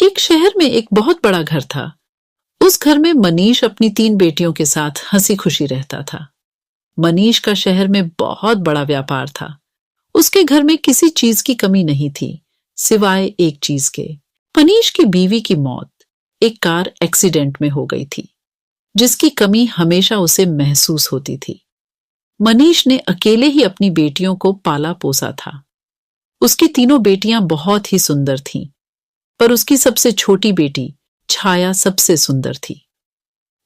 एक शहर में एक बहुत बड़ा घर था। उस घर में मनीष अपनी 3 बेटियों के साथ हंसी खुशी रहता था। मनीष का शहर में बहुत बड़ा व्यापार था। उसके घर में किसी चीज की कमी नहीं थी, सिवाय एक चीज के। मनीष की बीवी की मौत एक कार एक्सीडेंट में हो गई थी, जिसकी कमी हमेशा उसे महसूस होती थी। मनीष ने अकेले ही अपनी बेटियों को पाला पोसा था। उसकी तीनों बेटियां बहुत ही सुंदर थीं, पर उसकी सबसे छोटी बेटी छाया सबसे सुंदर थी।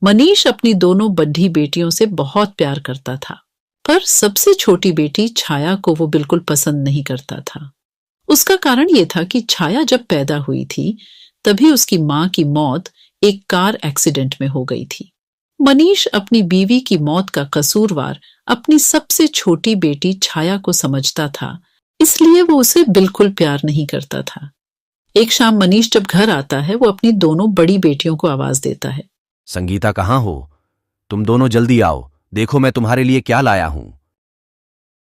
मनीष अपनी दोनों बड्ढी बेटियों से बहुत प्यार करता था, पर सबसे छोटी बेटी छाया को वो बिल्कुल पसंद नहीं करता था। उसका कारण ये था कि छाया जब पैदा हुई थी, तभी उसकी मां की मौत एक कार एक्सीडेंट में हो गई थी। मनीष अपनी बीवी की मौत का कसूरवार अपनी सबसे छोटी बेटी छाया को समझता था, इसलिए वो उसे बिल्कुल प्यार नहीं करता था। एक शाम मनीष जब घर आता है, वो अपनी दोनों बड़ी बेटियों को आवाज देता है। संगीता, कहाँ हो? तुम दोनों जल्दी आओ, देखो मैं तुम्हारे लिए क्या लाया हूं।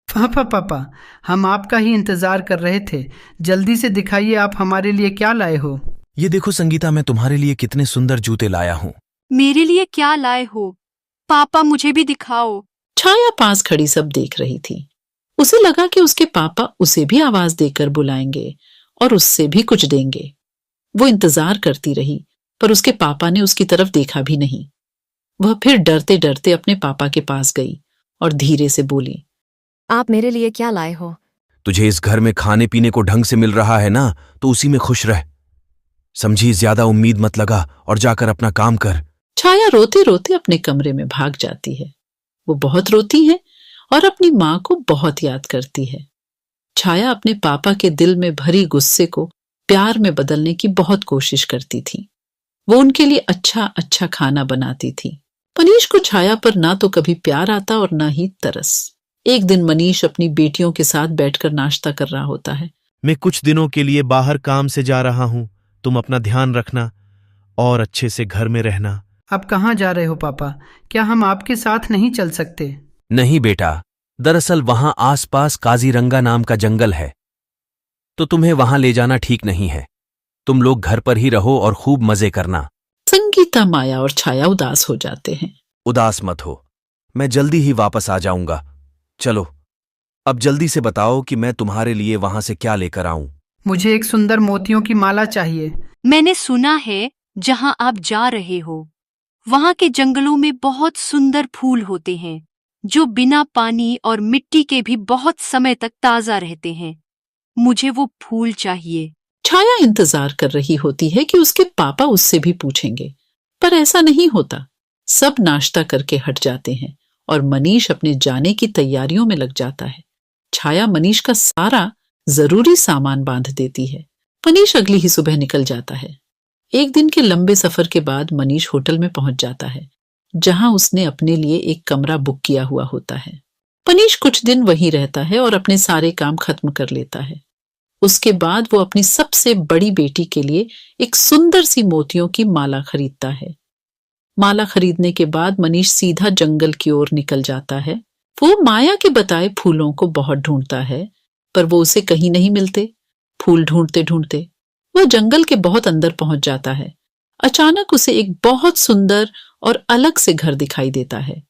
पापा, हम आपका ही इंतजार कर रहे थे। जल्दी से दिखाइए आप हमारे लिए क्या लाए हो। ये देखो संगीता, मैं तुम्हारे लिए कितने सुंदर जूते लाया हूँ। मेरे लिए क्या लाए हो? पापा, मुझे भी दिखाओ। छाया पास खड़ी सब देख रही थी। उसे लगा कि उसके पापा उसे भी आवाज देकर बुलाएंगे और उससे भी कुछ देंगे। वो इंतजार करती रही, पर उसके पापा ने उसकी तरफ देखा भी नहीं। वह फिर डरते डरते अपने पापा के पास गई और धीरे से बोली, आप मेरे लिए क्या लाए हो? तुझे इस घर में खाने पीने को ढंग से मिल रहा है ना, तो उसी में खुश रह। समझी, ज्यादा उम्मीद मत लगा और जाकर अपना काम कर। छाया रोते रोते अपने कमरे में भाग जाती है। वो बहुत रोती है और अपनी माँ को बहुत याद करती है। छाया अपने पापा के दिल में भरी गुस्से को प्यार में बदलने की बहुत कोशिश करती थी। वो उनके लिए अच्छा अच्छा खाना बनाती थी। मनीष को छाया पर ना तो कभी प्यार आता और ना ही तरस। एक दिन मनीष अपनी बेटियों के साथ बैठकर नाश्ता कर रहा होता है। मैं कुछ दिनों के लिए बाहर काम से जा रहा हूं, तुम अपना ध्यान रखना और अच्छे से घर में रहना। आप कहाँ जा रहे हो पापा? क्या हम आपके साथ नहीं चल सकते? नहीं बेटा, दरअसल वहां आसपास काजीरंगा नाम का जंगल है, तो तुम्हें वहां ले जाना ठीक नहीं है। तुम लोग घर पर ही रहो और खूब मजे करना। संगीता, माया और छाया उदास हो जाते हैं। उदास मत हो, मैं जल्दी ही वापस आ जाऊंगा। चलो, अब जल्दी से बताओ कि मैं तुम्हारे लिए वहां से क्या लेकर आऊं। मुझे एक सुंदर मोतियों की माला चाहिए। मैंने सुना है जहां आप जा रहे हो, वहां के जंगलों में बहुत सुंदर फूल होते हैं, जो बिना पानी और मिट्टी के भी बहुत समय तक ताजा रहते हैं। मुझे वो फूल चाहिए। छाया इंतजार कर रही होती है कि उसके पापा उससे भी पूछेंगे, पर ऐसा नहीं होता। सब नाश्ता करके हट जाते हैं और मनीष अपने जाने की तैयारियों में लग जाता है। छाया मनीष का सारा जरूरी सामान बांध देती है। मनीष अगली ही सुबह निकल जाता है। एक दिन के लंबे सफर के बाद मनीष होटल में पहुंच जाता है, जहां उसने अपने लिए एक कमरा बुक किया हुआ होता है। मनीष कुछ दिन वहीं रहता है और अपने सारे काम खत्म कर लेता है। उसके बाद वो अपनी सबसे बड़ी बेटी के लिए एक सुंदर सी मोतियों की माला खरीदता है। माला खरीदने के बाद मनीष सीधा जंगल की ओर निकल जाता है। वो माया के बताए फूलों को बहुत ढूंढता है, पर वो उसे कहीं नहीं मिलते। फूल ढूंढते ढूंढते वह जंगल के बहुत अंदर पहुंच जाता है। अचानक उसे एक बहुत सुंदर और अलग से घर दिखाई देता है।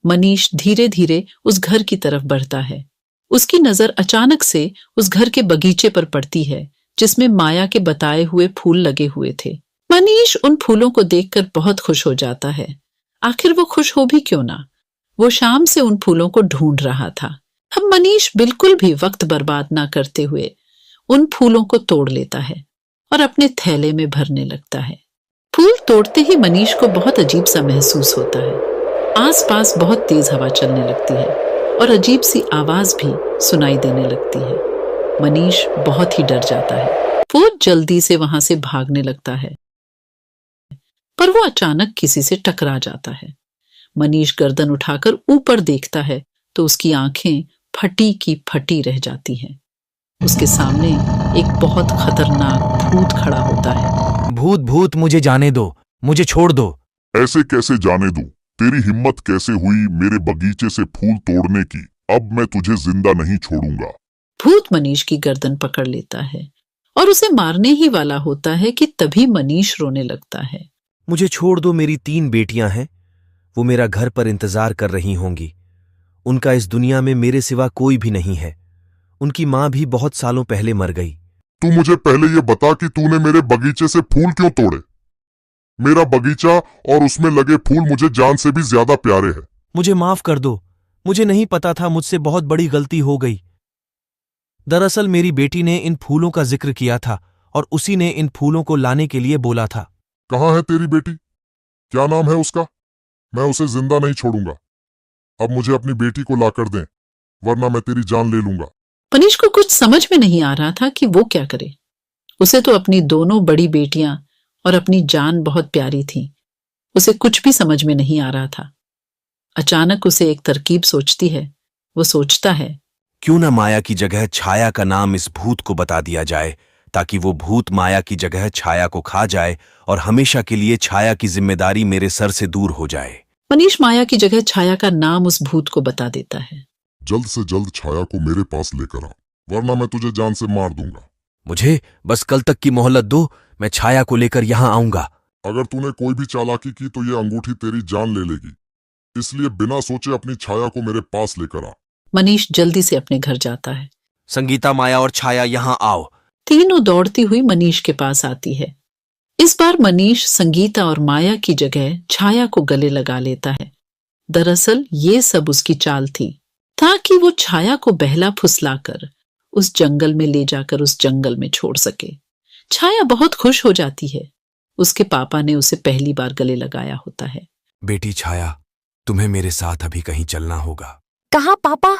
मनीष धीरे धीरे उस घर की तरफ बढ़ता है। उसकी नजर अचानक से उस घर के बगीचे पर पड़ती है, जिसमें माया के बताए हुए फूल लगे हुए थे। मनीष उन फूलों को देखकर बहुत खुश हो जाता है। आखिर वो खुश हो भी क्यों ना, वो शाम से उन फूलों को ढूंढ रहा था। अब मनीष बिल्कुल भी वक्त बर्बाद ना करते हुए उन फूलों को तोड़ लेता है और अपने थैले में भरने लगता है। फूल तोड़ते ही मनीष को बहुत अजीब सा महसूस होता है। आसपास बहुत तेज हवा चलने लगती है और अजीब सी आवाज भी सुनाई देने लगती है। मनीष बहुत ही डर जाता है। वो जल्दी से वहां से भागने लगता है, पर वो अचानक किसी से टकरा जाता है। मनीष गर्दन उठाकर ऊपर देखता है तो उसकी आंखें फटी की फटी रह जाती हैं। उसके सामने एक बहुत खतरनाक भूत खड़ा होता है। भूत भूत, मुझे जाने दो, मुझे छोड़ दो। ऐसे कैसे जाने दूं? तेरी हिम्मत कैसे हुई मेरे बगीचे से फूल तोड़ने की? अब मैं तुझे जिंदा नहीं छोड़ूंगा। भूत मनीष की गर्दन पकड़ लेता है और उसे मारने ही वाला होता है कि तभी मनीष रोने लगता है। मुझे छोड़ दो, मेरी 3 बेटियां हैं। वो मेरा घर पर इंतजार कर रही होंगी। उनका इस दुनिया में मेरे सिवा कोई भी नहीं है। उनकी मां भी बहुत सालों पहले मर गई। तू मुझे पहले ये बता कि तूने मेरे बगीचे से फूल क्यों तोड़े? मेरा बगीचा और उसमें लगे फूल मुझे जान से भी ज्यादा प्यारे हैं। मुझे माफ कर दो, मुझे नहीं पता था, मुझसे बहुत बड़ी गलती हो गई। दरअसल मेरी बेटी ने इन फूलों का जिक्र किया था और उसी ने इन फूलों को लाने के लिए बोला था। कहाँ है तेरी बेटी? क्या नाम है उसका? मैं उसे जिंदा नहीं छोड़ूंगा। अब मुझे अपनी बेटी को लाकर दें, वरना मैं तेरी जान ले लूंगा। मनीष को कुछ समझ में नहीं आ रहा था कि वो क्या करे। उसे तो अपनी दोनों बड़ी बेटियां और अपनी जान बहुत प्यारी थी। उसे कुछ भी समझ में नहीं आ रहा था। अचानक उसे एक तरकीब सोचती है। वो सोचता है, क्यों न माया की जगह छाया का नाम इस भूत को बता दिया जाए, ताकि वो भूत माया की जगह छाया को खा जाए और हमेशा के लिए छाया की जिम्मेदारी मेरे सर से दूर हो जाए। मनीष माया की जगह छाया का नाम उस भूत को बता देता है। जल्द से जल्द छाया को मेरे पास लेकर आ, वरना मैं तुझे जान से मार दूंगा। मुझे बस कल तक की मोहलत दो, मैं छाया को लेकर यहां आऊंगा। अगर तूने कोई भी चालाकी की तो ये अंगूठी तेरी जान ले लेगी, इसलिए बिना सोचे अपनी छाया को मेरे पास लेकर आ। मनीष जल्दी से अपने घर जाता है। संगीता, माया और छाया यहां आओ। तीनों दौड़ती हुई मनीष के पास आती है। इस बार मनीष संगीता और माया की जगह छाया को गले लगा लेता है। दरअसल ये सब उसकी चाल थी, ताकि वो छाया को बहला फुसलाकर उस जंगल में ले जाकर उस जंगल में छोड़ सके। छाया बहुत खुश हो जाती है। उसके पापा ने उसे पहली बार गले लगाया होता है। बेटी छाया, तुम्हें मेरे साथ अभी कहीं चलना होगा। कहाँ पापा?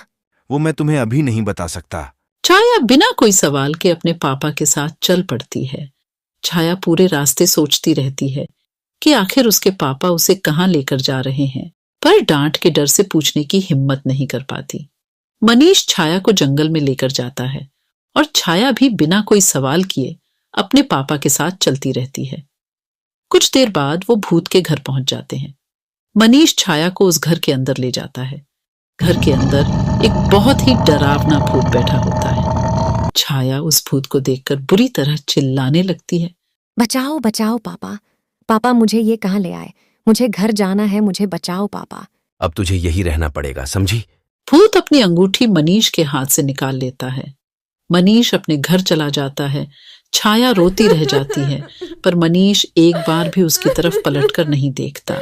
वो मैं तुम्हें अभी नहीं बता सकता। छाया बिना कोई सवाल के अपने पापा के साथ चल पड़ती है। छाया पूरे रास्ते सोचती रहती है कि आखिर उसके पापा उसे कहाँ लेकर जा रहे हैं, पर डांट के डर से पूछने की हिम्मत नहीं कर पाती। मनीष छाया को जंगल में लेकर जाता है और छाया भी बिना कोई सवाल किए अपने पापा के साथ चलती रहती है। कुछ देर बाद वो भूत के घर पहुंच जाते हैं। मनीष छाया को उस घर के अंदर ले जाता है। घर के अंदर एक बहुत ही डरावना भूत बैठा होता है। छाया उस भूत को देखकर बुरी तरह चिल्लाने लगती है। बचाओ बचाओ पापा, पापा मुझे ये कहाँ ले आए? मुझे घर जाना है, मुझे बचाओ पापा। अब तुझे यही रहना पड़ेगा, समझी? भूत अपनी अंगूठी मनीष के हाथ से निकाल लेता है। मनीष अपने घर चला जाता है। छाया रोती रह जाती है, पर मनीष एक बार भी उसकी तरफ पलटकर नहीं देखता।